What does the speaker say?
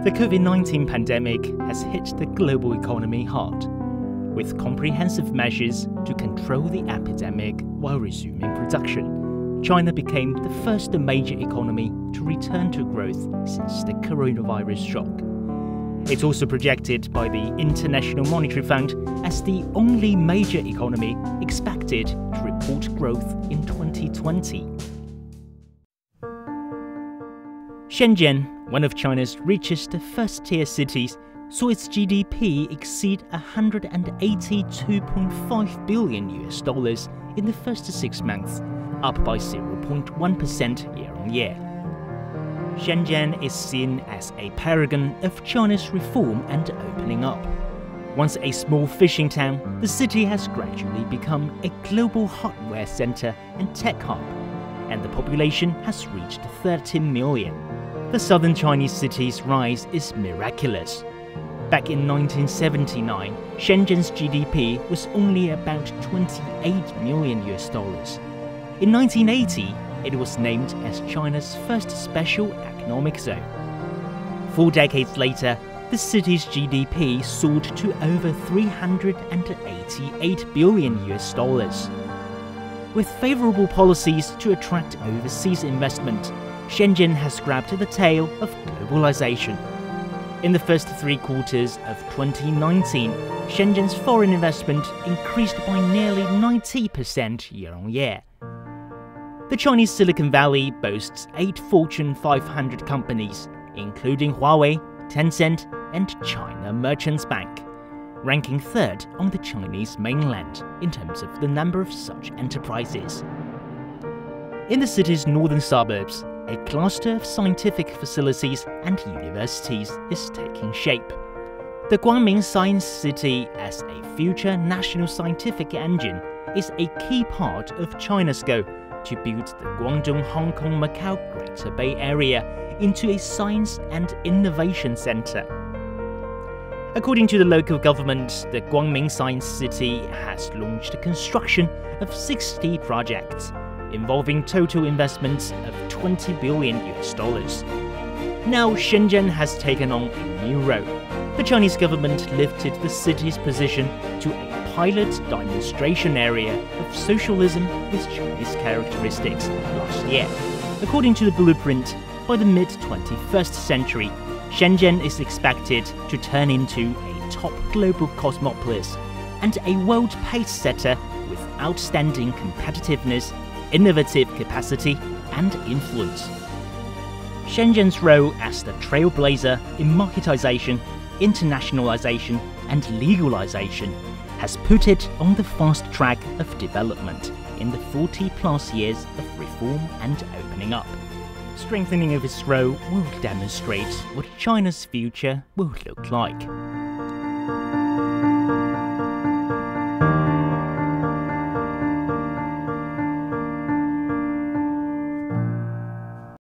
The COVID-19 pandemic has hit the global economy hard, with comprehensive measures to control the epidemic while resuming production. China became the first major economy to return to growth since the coronavirus shock. It's also projected by the International Monetary Fund as the only major economy expected to report growth in 2020. Shenzhen, one of China's richest first-tier cities, saw its GDP exceed $182.5 billion in the first 6 months, up by 0.1% year-on-year. Shenzhen is seen as a paragon of China's reform and opening up. Once a small fishing town, the city has gradually become a global hardware center and tech hub, and the population has reached 13 million. The southern Chinese city's rise is miraculous. Back in 1979, Shenzhen's GDP was only about $28 million. In 1980, it was named as China's first special economic zone. 4 decades later, the city's GDP soared to over $388 billion. With favorable policies to attract overseas investment, Shenzhen has grabbed the tail of globalization. In the first 3 quarters of 2019, Shenzhen's foreign investment increased by nearly 90% year-on-year. The Chinese Silicon Valley boasts 8 Fortune 500 companies, including Huawei, Tencent, and China Merchants Bank, ranking 3rd on the Chinese mainland in terms of the number of such enterprises. In the city's northern suburbs, a cluster of scientific facilities and universities is taking shape. The Guangming Science City, as a future national scientific engine, is a key part of China's goal to build the Guangdong-Hong Kong-Macau Greater Bay Area into a science and innovation center. According to the local government, the Guangming Science City has launched construction of 60 projects, involving total investments of $20 billion. Now Shenzhen has taken on a new role. The Chinese government lifted the city's position to a pilot demonstration area of socialism with Chinese characteristics last year. According to the blueprint, by the mid-21st century, Shenzhen is expected to turn into a top global cosmopolis and a world pace setter with outstanding competitiveness, innovative capacity, and influence. Shenzhen's role as the trailblazer in marketization, internationalization, and legalization has put it on the fast track of development in the 40+ years of reform and opening up. Strengthening of its role will demonstrate what China's future will look like.